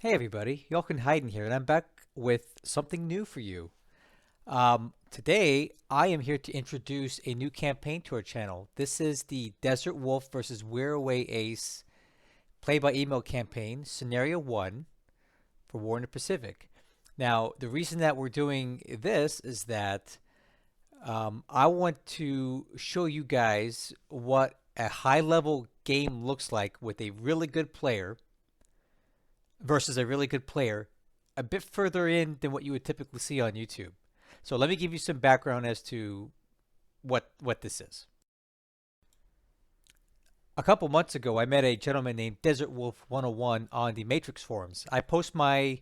Hey everybody, Jochen Hayden here, and I'm back with something new for you. Today, I am here to introduce a new campaign to our channel. This is the Desert Wolf versus We're Away Ace play-by-email campaign, Scenario 1 for War in the Pacific. Now, the reason that we're doing this is that I want to show you guys what a high-level game looks like with a really good player versus a really good player a bit further in than what you would typically see on YouTube. So let me give you some background as to what this is. A couple months ago, I met a gentleman named Desertwolf101 on the Matrix forums. I post my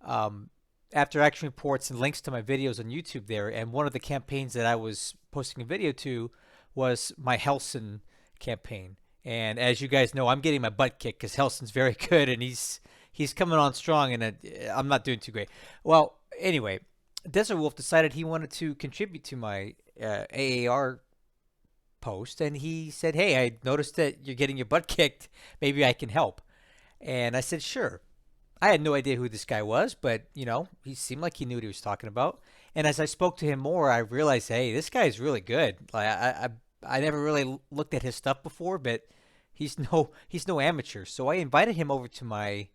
after action reports and links to my videos on YouTube there, and one of the campaigns that I was posting a video to was my Helson campaign. And as you guys know, I'm getting my butt kicked because Helson's very good, and he's coming on strong, and I'm not doing too great. Well, anyway, Desert Wolf decided he wanted to contribute to my AAR post, and he said, "Hey, I noticed that you're getting your butt kicked. Maybe I can help." And I said, "Sure." I had no idea who this guy was, but you know, he seemed like he knew what he was talking about. And as I spoke to him more, I realized, hey, this guy's really good. Like I never really looked at his stuff before, but he's no amateur. So I invited him over to my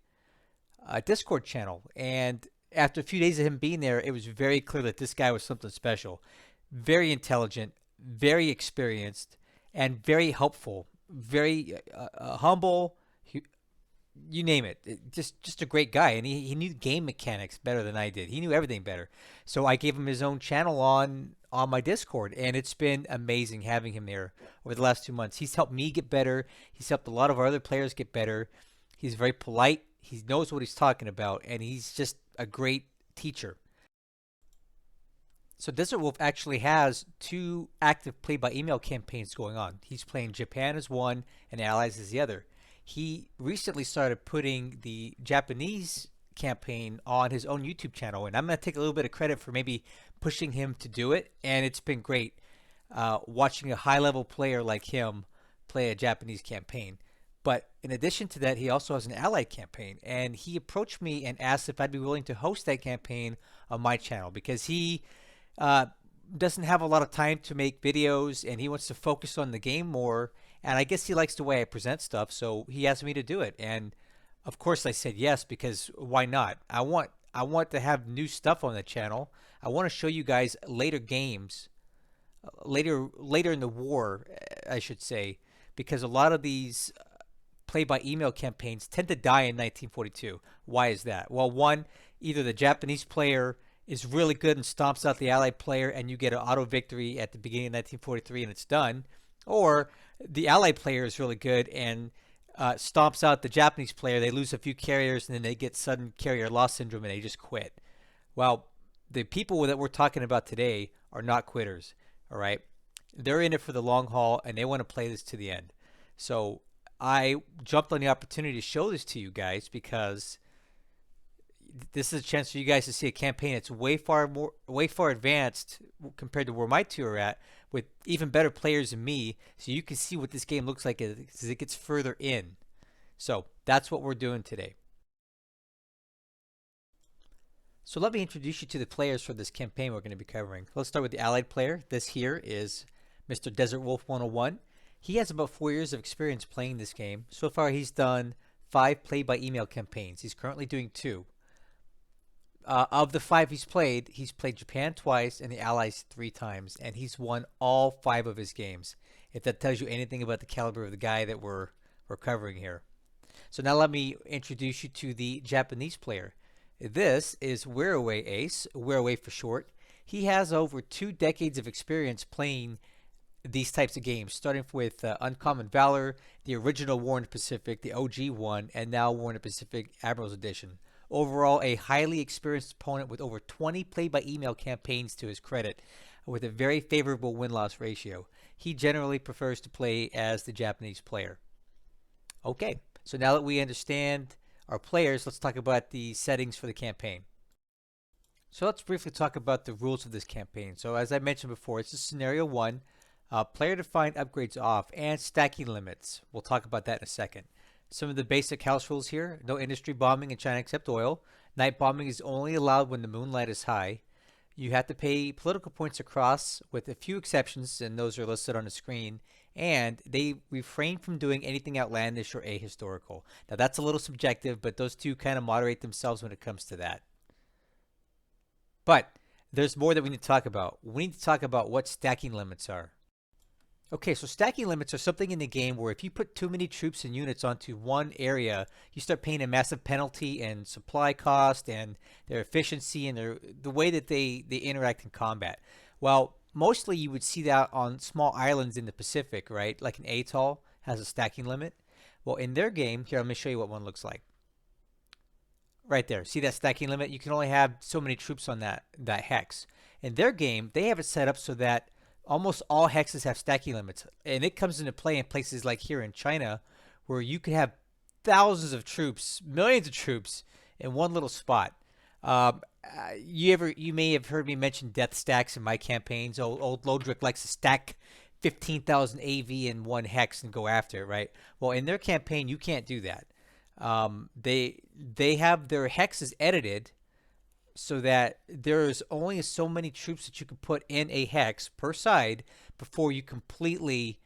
Discord channel, and after a few days of him being there, it was very clear that this guy was something special. Very intelligent, very experienced, and very helpful. Very humble. You name it. Just a great guy, and he knew game mechanics better than I did. He knew everything better. So I gave him his own channel on my Discord, and it's been amazing having him there over the last 2 months. He's helped me get better. He's helped a lot of our other players get better. He's very polite. He knows what he's talking about, and he's just a great teacher. So Desert Wolf actually has 2 active play-by-email campaigns going on. He's playing Japan as one and Allies as the other. He recently started putting the Japanese campaign on his own YouTube channel, and I'm going to take a little bit of credit for maybe pushing him to do it, and it's been great watching a high-level player like him play a Japanese campaign. But in addition to that, he also has an Allied campaign, and he approached me and asked if I'd be willing to host that campaign on my channel because he doesn't have a lot of time to make videos, and he wants to focus on the game more. And I guess he likes the way I present stuff, so he asked me to do it. And of course, I said yes because why not? I want to have new stuff on the channel. I want to show you guys later games, later in the war, I should say, because a lot of these play-by-email campaigns tend to die in 1942. Why is that? Well, one, either the Japanese player is really good and stomps out the Allied player, and you get an auto victory at the beginning of 1943 and it's done, or the Allied player is really good and stomps out the Japanese player. They lose a few carriers, and then they get sudden carrier loss syndrome, and they just quit. Well, the people that we're talking about today are not quitters, all right? They're in it for the long haul, and they want to play this to the end. So I jumped on the opportunity to show this to you guys because this is a chance for you guys to see a campaign that's way far advanced compared to where my two are at, with even better players than me, so you can see what this game looks like as it gets further in. So that's what we're doing today. So let me introduce you to the players for this campaign we're going to be covering. Let's start with the Allied player. This here is Mr. Desertwolf101. He has about 4 years of experience playing this game. So far he's done 5 play-by-email campaigns. He's currently doing 2. Of the 5 he's played Japan twice and the Allies 3 times, and he's won all 5 of his games. If that tells you anything about the caliber of the guy that we're covering here. So now let me introduce you to the Japanese player. This is We're Away Ace, We're Away for short. He has over 2 decades of experience playing these types of games, starting with Uncommon Valor, the original War in the Pacific, the OG one, and now War in the Pacific Admiral's Edition. Overall, a highly experienced opponent with over 20 play-by-email campaigns to his credit, with a very favorable win-loss ratio. He generally prefers to play as the Japanese player. Okay, so now that we understand our players, let's talk about the settings for the campaign. So let's briefly talk about the rules of this campaign. So as I mentioned before, it's a scenario 1, player defined upgrades off, and stacking limits. We'll talk about that in a second. Some of the basic house rules here: no industry bombing in China except oil. Night bombing is only allowed when the moonlight is high. You have to pay political points across, with a few exceptions, and those are listed on the screen. And they refrain from doing anything outlandish or ahistorical. Now, that's a little subjective, but those two kind of moderate themselves when it comes to that. But there's more that we need to talk about. We need to talk about what stacking limits are. Okay, so stacking limits are something in the game where if you put too many troops and units onto one area, you start paying a massive penalty in supply cost and their efficiency and the way that they interact in combat. Well, mostly you would see that on small islands in the Pacific, right? Like an atoll has a stacking limit. Well, in their game, here, let me show you what one looks like. Right there, see that stacking limit? You can only have so many troops on that hex. In their game, they have it set up so that almost all hexes have stacking limits, and it comes into play in places like here in China, where you could have thousands of troops, millions of troops in one little spot. You may have heard me mention death stacks in my campaigns. Old Lodric likes to stack 15,000 AV in one hex and go after it, right? Well, in their campaign, you can't do that. They have their hexes edited so that there's only so many troops that you can put in a hex per side before you completely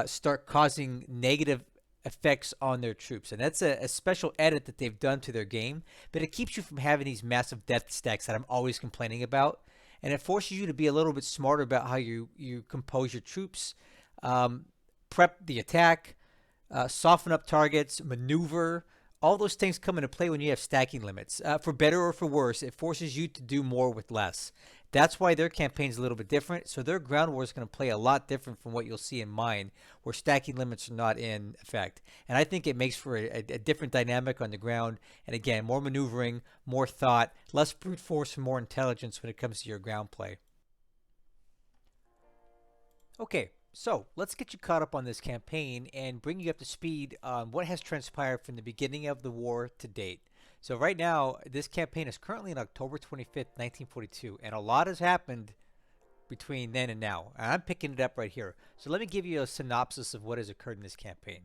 start causing negative effects on their troops. And that's a special edit that they've done to their game, but it keeps you from having these massive death stacks that I'm always complaining about. And it forces you to be a little bit smarter about how you compose your troops, prep the attack, soften up targets, maneuver. All those things come into play when you have stacking limits. For better or for worse, it forces you to do more with less. That's why their campaign is a little bit different. So their ground war is going to play a lot different from what you'll see in mine, where stacking limits are not in effect. And I think it makes for a different dynamic on the ground. And again, more maneuvering, more thought, less brute force, and more intelligence when it comes to your ground play. Okay, so let's get you caught up on this campaign and bring you up to speed on what has transpired from the beginning of the war to date. So right now, this campaign is currently on October 25th, 1942, and a lot has happened between then and now. And I'm picking it up right here. So let me give you a synopsis of what has occurred in this campaign.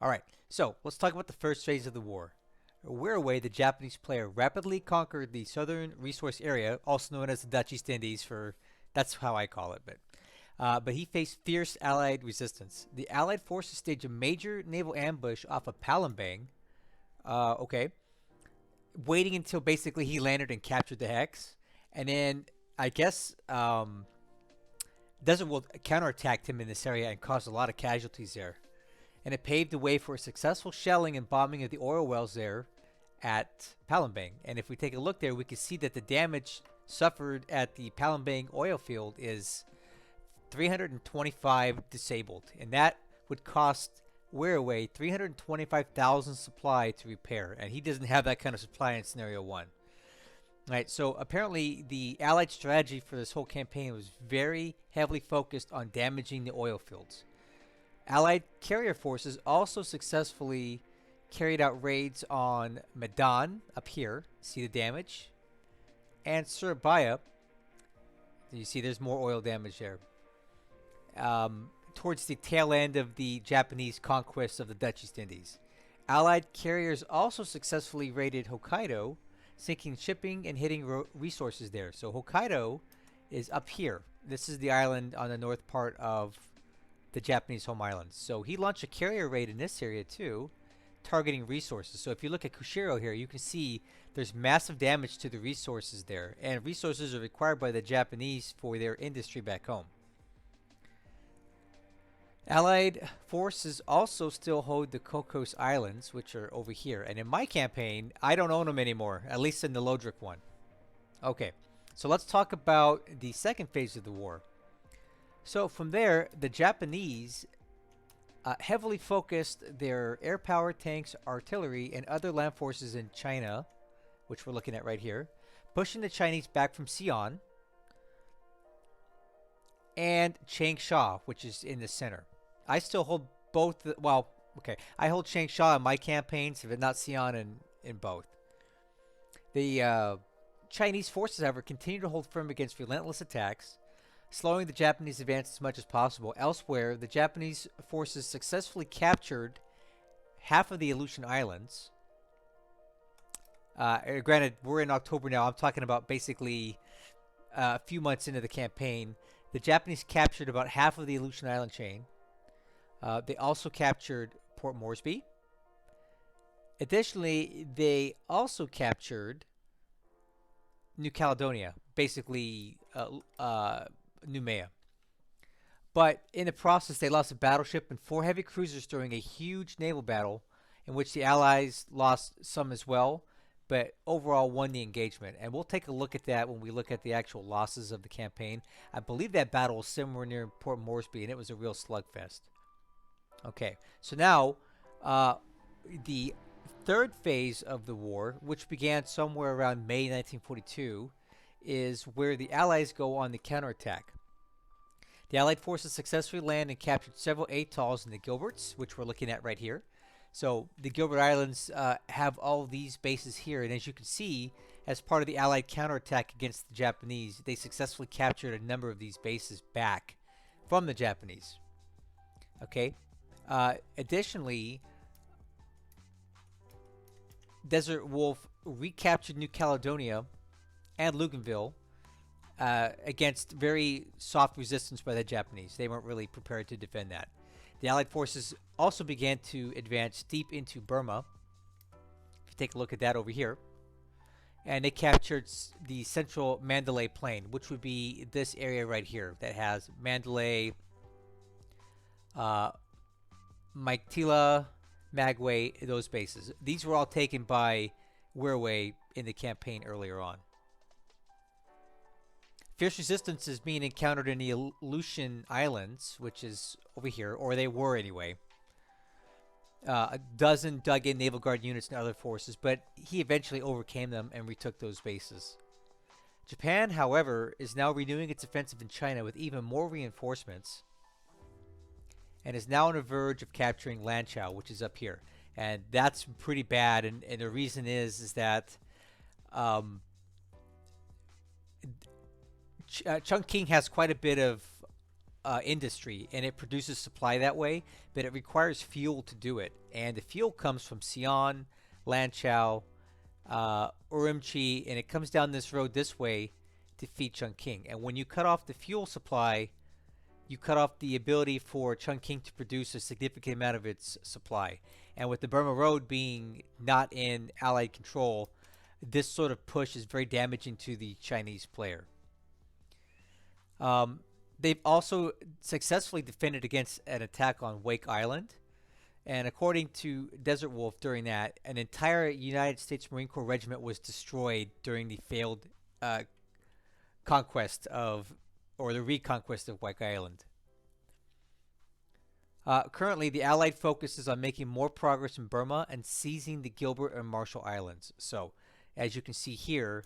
All right, so let's talk about the first phase of the war. We're away, the Japanese player rapidly conquered the southern resource area, also known as the Dutch East Indies, that's how I call it, but he faced fierce Allied resistance. The Allied forces staged a major naval ambush off of Palembang, waiting until basically he landed and captured the hex. And then, I guess, Desertwolf counterattacked him in this area and caused a lot of casualties there. And it paved the way for a successful shelling and bombing of the oil wells there at Palembang. And if we take a look there, we can see that the damage suffered at the Palembang oil field is 325 disabled, and that would cost Wearaway 325,000 supply to repair, and he doesn't have that kind of supply in scenario 1. Right, so apparently the Allied strategy for this whole campaign was very heavily focused on damaging the oil fields. Allied carrier forces also successfully carried out raids on Medan up here, see the damage, and Surabaya. You see there's more oil damage there. Towards the tail end of the Japanese conquest of the Dutch East Indies. Allied carriers also successfully raided Hokkaido, sinking shipping and hitting resources there. So Hokkaido is up here. This is the island on the north part of the Japanese home islands. So he launched a carrier raid in this area too, targeting resources. So if you look at Kushiro here, you can see there's massive damage to the resources there. And resources are required by the Japanese for their industry back home. Allied forces also still hold the Cocos Islands, which are over here. And in my campaign, I don't own them anymore, at least in the Lodric one. Okay, so let's talk about the second phase of the war. So from there, the Japanese heavily focused their air power, tanks, artillery, and other land forces in China, which we're looking at right here, pushing the Chinese back from Xi'an, and Changsha, which is in the center. I still hold both. I hold Changsha in my campaigns, if not Xi'an in both. The Chinese forces, however, continue to hold firm against relentless attacks, slowing the Japanese advance as much as possible. Elsewhere, the Japanese forces successfully captured half of the Aleutian Islands. Granted, we're in October now. I'm talking about basically a few months into the campaign. The Japanese captured about half of the Aleutian Island chain. They also captured Port Moresby. Additionally, they also captured New Caledonia, basically Noumea. But in the process, they lost a battleship and 4 heavy cruisers during a huge naval battle in which the Allies lost some as well, but overall won the engagement. And we'll take a look at that when we look at the actual losses of the campaign. I believe that battle was somewhere near Port Moresby, and it was a real slugfest. Okay, so now the third phase of the war, which began somewhere around May 1942, is where the Allies go on the counterattack. The Allied forces successfully land and captured several atolls in the Gilberts, which we're looking at right here. So the Gilbert Islands have all these bases here, and as you can see, as part of the Allied counterattack against the Japanese, they successfully captured a number of these bases back from the Japanese. Okay. Additionally, Desertwolf recaptured New Caledonia and Luganville against very soft resistance by the Japanese. They weren't really prepared to defend that. The Allied forces also began to advance deep into Burma. If you take a look at that over here. And they captured the central Mandalay Plain, which would be this area right here that has Mandalay, Maiktila, Magway, those bases. These were all taken by Wirway in the campaign earlier on. Fierce resistance is being encountered in the Aleutian Islands, which is over here, or they were anyway. A dozen dug-in Naval Guard units and other forces, but he eventually overcame them and retook those bases. Japan, however, is now renewing its offensive in China with even more reinforcements, and is now on the verge of capturing Lanchow, which is up here. And that's pretty bad, and the reason is that Chungking has quite a bit of industry, and it produces supply that way, but it requires fuel to do it. And the fuel comes from Xi'an, Lanchow, Urumqi, and it comes down this road this way to feed Chungking. And when you cut off the fuel supply, you cut off the ability for Chungking to produce a significant amount of its supply. And with the Burma Road being not in Allied control, this sort of push is very damaging to the Chinese player. They've also successfully defended against an attack on Wake Island. And according to Desertwolf, during that, an entire United States Marine Corps regiment was destroyed during the failed conquest of, or the reconquest of Wake Island. Currently, the Allied focus is on making more progress in Burma and seizing the Gilbert and Marshall Islands. So, as you can see here,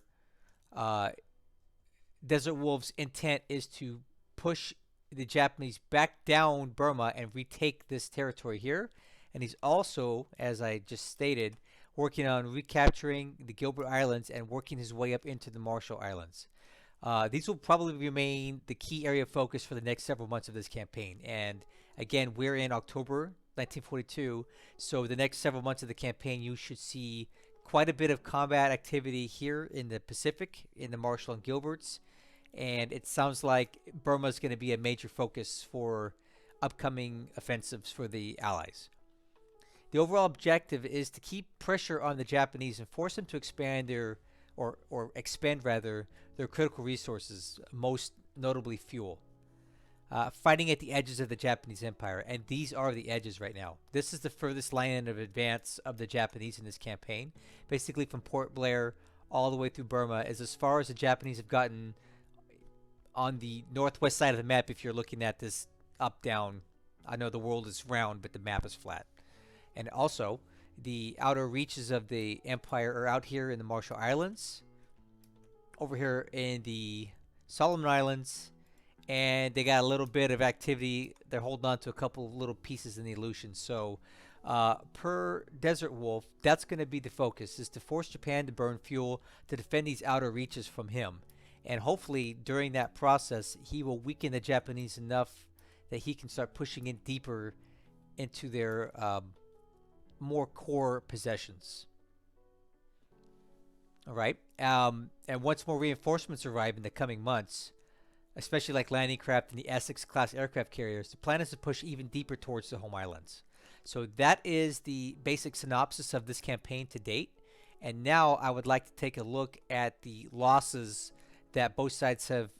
Desertwolf's intent is to push the Japanese back down Burma and retake this territory here. And he's also, as I just stated, working on recapturing the Gilbert Islands and working his way up into the Marshall Islands. These will probably remain the key area of focus for the next several months of this campaign. And again, we're in October 1942, so the next several months of the campaign, you should see quite a bit of combat activity here in the Pacific, in the Marshall and Gilberts. And it sounds like Burma is going to be a major focus for upcoming offensives for the Allies. The overall objective is to keep pressure on the Japanese and force them to expand their, or expend rather, their critical resources, most notably fuel. Fighting at the edges of the Japanese Empire, and these are the edges right now. This is the furthest line of advance of the Japanese in this campaign. Basically from Port Blair all the way through Burma is as far as the Japanese have gotten on the northwest side of the map. If you're looking at this up-down, I know the world is round, but the map is flat. And also, the outer reaches of the empire are out here in the Marshall Islands, over here in the Solomon Islands, and they got a little bit of activity. They're holding on to a couple of little pieces in the Aleutians. So, per Desertwolf, that's going to be the focus, is to force Japan to burn fuel to defend these outer reaches from him. And hopefully, during that process, he will weaken the Japanese enough that he can start pushing in deeper into their more core possessions. All right. And once more reinforcements arrive in the coming months, especially like landing craft and the Essex class aircraft carriers, the plan is to push even deeper towards the home islands. So that is the basic synopsis of this campaign to date. And now I would like to take a look at the losses that both sides have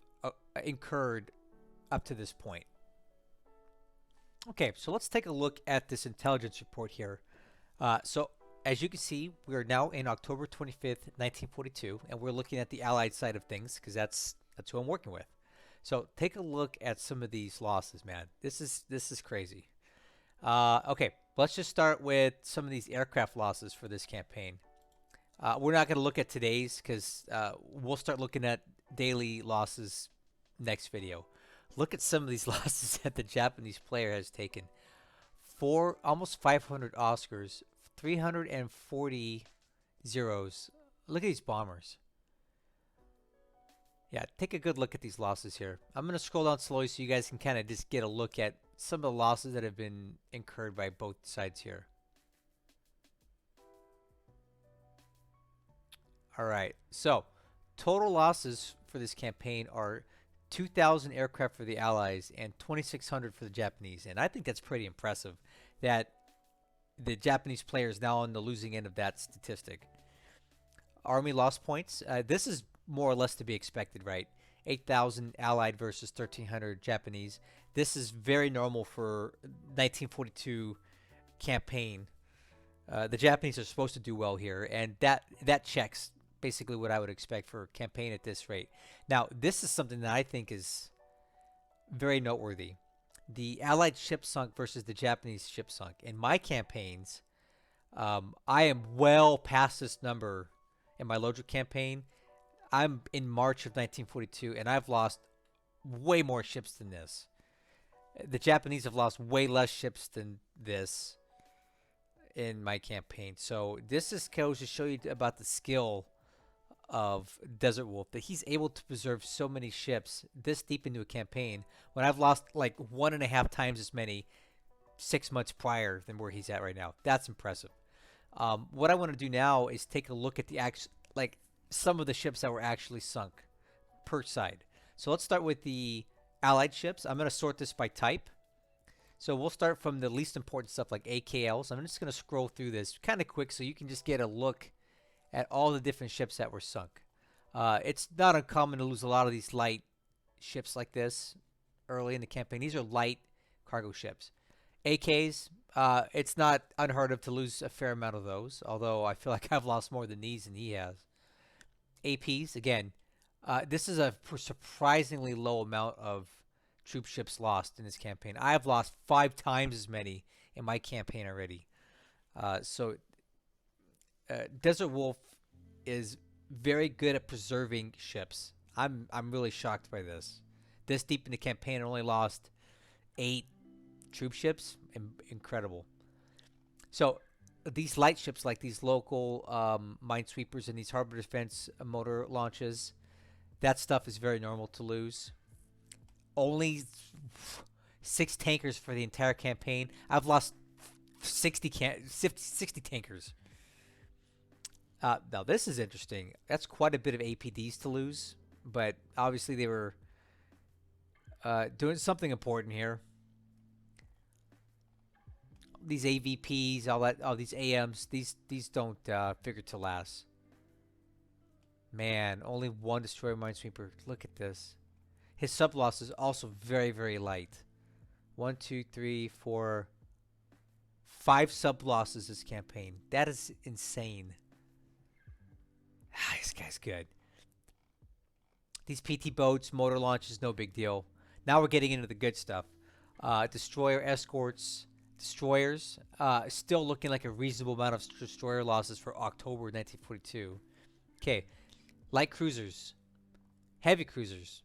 incurred up to this point. Okay, so let's take a look at this intelligence report here. So as you can see, we are now in October 25th, 1942, and we're looking at the Allied side of things because that's who I'm working with. So take a look at some of these losses, man. This is crazy. Okay, let's just start with some of these aircraft losses for this campaign. We're not going to look at today's because we'll start looking at daily losses next video. Look at some of these losses that the Japanese player has taken. Almost 500 Oscars, 340 zeros. Look at these bombers. Yeah, take a good look at these losses here. I'm going to scroll down slowly so you guys can kind of just get a look at some of the losses that have been incurred by both sides here. All right, so total losses for this campaign are 2,000 aircraft for the Allies and 2,600 for the Japanese. And I think that's pretty impressive that the Japanese player is now on the losing end of that statistic. Army loss points. This is more or less to be expected, right? 8,000 Allied versus 1,300 Japanese. This is very normal for 1942 campaign. The Japanese are supposed to do well here, and that checks basically what I would expect for a campaign at this rate. Now, this is something that I think is very noteworthy. The Allied ship sunk versus the Japanese ship sunk. In my campaigns, I am well past this number in my Lodra campaign. I'm in March of 1942, and I've lost way more ships than this. The Japanese have lost way less ships than this in my campaign. So this is goes to show you about the skill of Desert Wolf, that he's able to preserve so many ships this deep into a campaign when I've lost like 1.5 times as many 6 months prior than where he's at right now. That's impressive. What I want to do now is take a look at the some of the ships that were actually sunk per side. So let's start with the Allied ships. I'm going to sort this by type. So we'll start from the least important stuff like AKLs. I'm just going to scroll through this kind of quick so you can just get a look at all the different ships that were sunk. It's not uncommon to lose a lot of these light ships like this early in the campaign. These are light cargo ships. AKs, it's not unheard of to lose a fair amount of those, although I feel like I've lost more than these than he has. APs, again, this is a surprisingly low amount of troop ships lost in this campaign. I have lost 5 times as many in my campaign already. Desert Wolf is very good at preserving ships. I'm really shocked by this. This deep in the campaign, I only lost 8 troop ships. Incredible. So these light ships, like these local minesweepers and these harbor defense motor launches, that stuff is very normal to lose. Only 6 tankers for the entire campaign. I've lost 60 tankers. Now this is interesting. That's quite a bit of APDs to lose, but obviously they were doing something important here. These AVPs, all these AMs, these don't figure to last. Man, only 1 destroyer minesweeper. Look at this. His sub loss is also very, very light. 1, 2, 3, 4, 5 sub losses this campaign. That is insane. This guy's good. These PT boats, motor launches, no big deal. Now we're getting into the good stuff. Destroyer escorts, destroyers, still looking like a reasonable amount of destroyer losses for October 1942. Okay, light cruisers, heavy cruisers,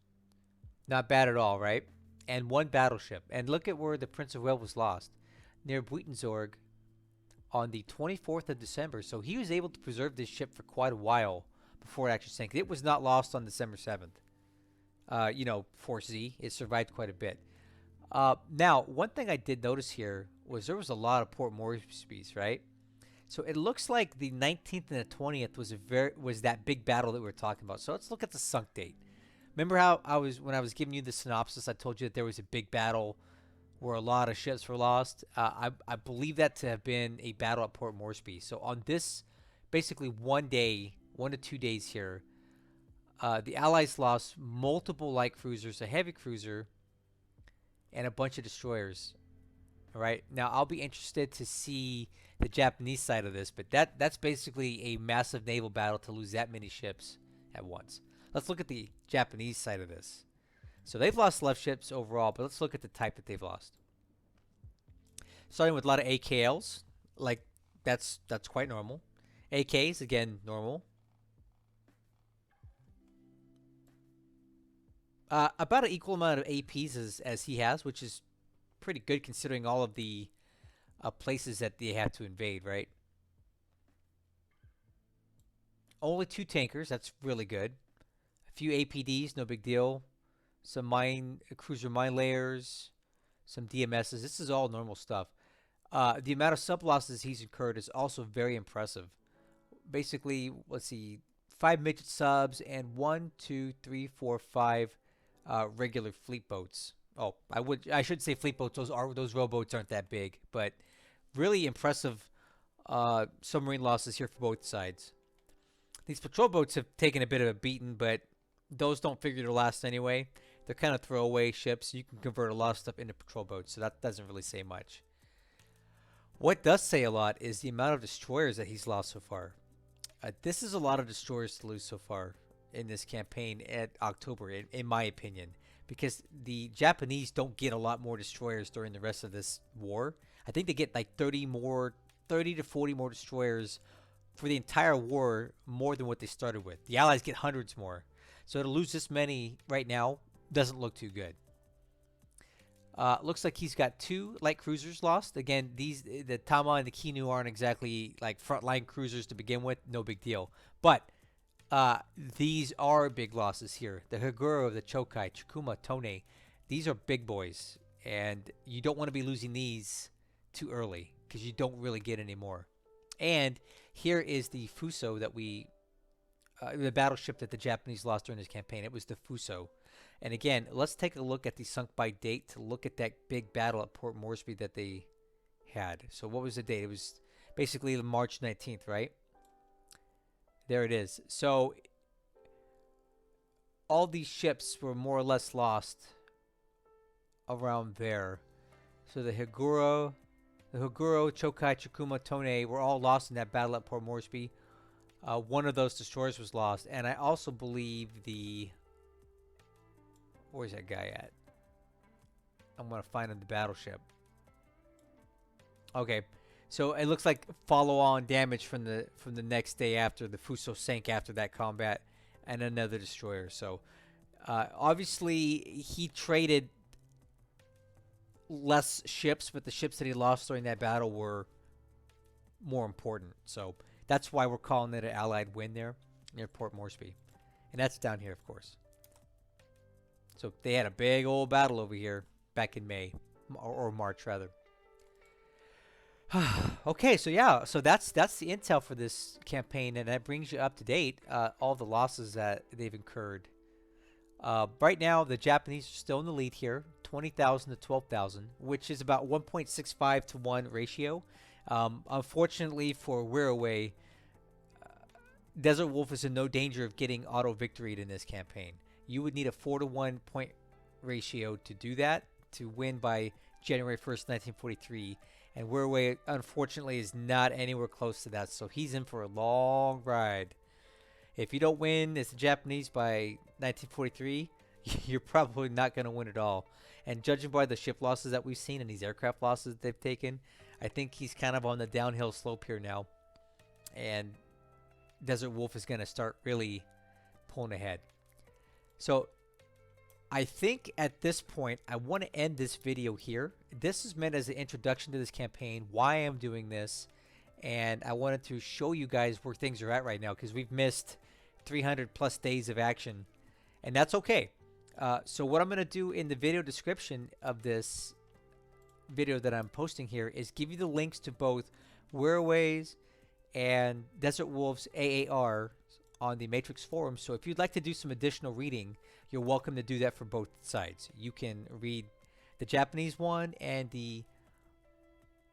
not bad at all, right? And 1 battleship. And look at where the Prince of Wales was lost, near Buitenzorg on the 24th of December. So he was able to preserve this ship for quite a while before it actually sank. It was not lost on December 7th. Force Z, it survived quite a bit. Now, one thing I did notice here was there was a lot of Port Moresby's, right? So it looks like the 19th and the 20th was that big battle that we were talking about. So let's look at the sunk date. Remember how when I was giving you the synopsis, I told you that there was a big battle where a lot of ships were lost. I believe that to have been a battle at Port Moresby. So on this, basically 1 day, 1 to 2 days here, the Allies lost multiple light cruisers, a heavy cruiser, and a bunch of destroyers. All right. Now I'll be interested to see the Japanese side of this, but that's basically a massive naval battle to lose that many ships at once. Let's look at the Japanese side of this. So they've lost left ships overall, but let's look at the type that they've lost. Starting with a lot of AKLs, like that's quite normal. AKs, again, normal. About an equal amount of APs as he has, which is pretty good considering all of the places that they have to invade, right? Only 2 tankers, that's really good. A few APDs, no big deal. Some cruiser mine layers, some DMSs. This is all normal stuff. The amount of sub losses he's incurred is also very impressive. Basically, let's see, 5 midget subs and 1, 2, 3, 4, 5 regular fleet boats. Oh, I should say fleet boats. Those rowboats aren't that big, but really impressive submarine losses here for both sides. These patrol boats have taken a bit of a beating, but those don't figure to last anyway. They're kind of throwaway ships. You can convert a lot of stuff into patrol boats, so that doesn't really say much. What does say a lot is the amount of destroyers that he's lost so far. This is a lot of destroyers to lose so far in this campaign at October, in my opinion, because the Japanese don't get a lot more destroyers during the rest of this war. I think they get like 30 to 40 more destroyers for the entire war, more than what they started with. The Allies get hundreds more. So to lose this many right now doesn't look too good. Looks like he's got 2 light cruisers lost. Again, the Tama and the Kinu aren't exactly like frontline cruisers to begin with. No big deal. But these are big losses here. The Haguro, the Chokai, Chikuma, Tone. These are big boys. And you don't want to be losing these too early because you don't really get any more. And here is the Fuso that the battleship that the Japanese lost during this campaign. It was the Fuso. And again, let's take a look at the sunk by date to look at that big battle at Port Moresby that they had. So what was the date? It was basically March 19th, right? There it is. So all these ships were more or less lost around there. So the Haguro, Chokai, Chikuma, Tone were all lost in that battle at Port Moresby. One of those destroyers was lost. And I also believe where's that guy at? I'm going to find him the battleship. Okay. So it looks like follow-on damage from the next day after the Fuso sank after that combat, and another destroyer. So obviously he traded less ships, but the ships that he lost during that battle were more important. So that's why we're calling it an Allied win there near Port Moresby, and that's down here, of course. So they had a big old battle over here back in May, or March rather. Okay, so yeah, so that's the intel for this campaign, and that brings you up to date all the losses that they've incurred. Right now, the Japanese are still in the lead here, 20,000 to 12,000, which is about 1.65 to 1 ratio. Unfortunately for Wearaway, Desertwolf is in no danger of getting auto-victoried in this campaign. You would need a 4 to 1 point ratio to do that, to win by January 1st, 1943. And Wearaway, unfortunately, is not anywhere close to that. So he's in for a long ride. If you don't win as the Japanese by 1943, you're probably not going to win at all. And judging by the ship losses that we've seen and these aircraft losses they've taken, I think he's kind of on the downhill slope here now. And Desertwolf is going to start really pulling ahead. So I think at this point, I want to end this video here. This is meant as an introduction to this campaign, why I'm doing this, and I wanted to show you guys where things are at right now, because we've missed 300 plus days of action, and that's okay. So what I'm going to do in the video description of this video that I'm posting here is give you the links to both Wearaway's and Desert Wolf's AAR on the Matrix forum. So if you'd like to do some additional reading, you're welcome to do that for both sides. You can read the Japanese one and the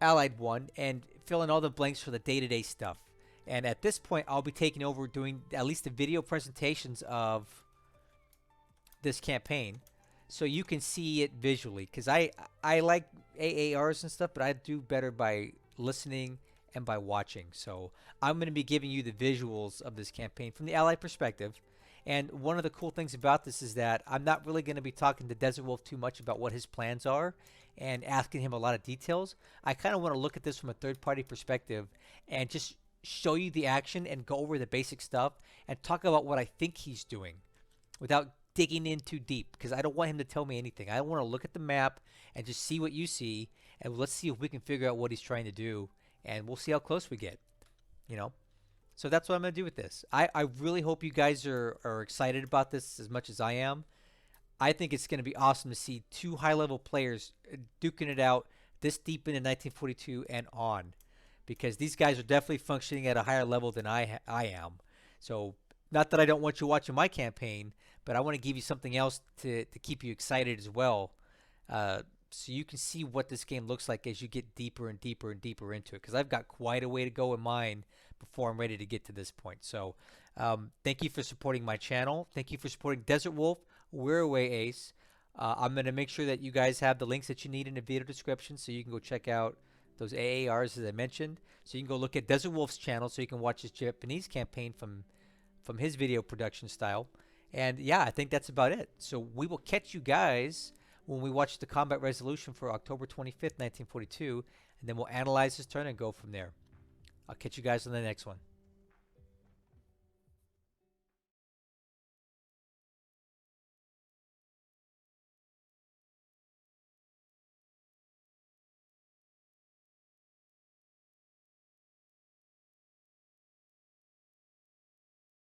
Allied one and fill in all the blanks for the day-to-day stuff. And at this point, I'll be taking over doing at least the video presentations of this campaign, so you can see it visually. Because I like AARs and stuff, but I do better by listening and by watching. So I'm going to be giving you the visuals of this campaign from the Allied perspective. And one of the cool things about this is that I'm not really going to be talking to Desert Wolf too much about what his plans are and asking him a lot of details. I kind of want to look at this from a third-party perspective and just show you the action and go over the basic stuff and talk about what I think he's doing without digging in too deep, because I don't want him to tell me anything. I want to look at the map and just see what you see, and let's see if we can figure out what he's trying to do, and we'll see how close we get, you know. So that's what I'm going to do with this. I really hope you guys are excited about this as much as I am. I think it's going to be awesome to see two high-level players duking it out this deep into 1942 and on, because these guys are definitely functioning at a higher level than I am. So not that I don't want you watching my campaign, but I want to give you something else to keep you excited as well, so you can see what this game looks like as you get deeper and deeper and deeper into it, because I've got quite a way to go in mine before I'm ready to get to this point. So thank you for supporting my channel. Thank you for supporting Desert Wolf. We're away, Ace. I'm going to make sure that you guys have the links that you need in the video description, so you can go check out those AARs as I mentioned. So you can go look at Desert Wolf's channel so you can watch his Japanese campaign from his video production style. And yeah, I think that's about it. So we will catch you guys when we watch the combat resolution for October 25th, 1942, and then we'll analyze his turn and go from there. I'll catch you guys on the next one.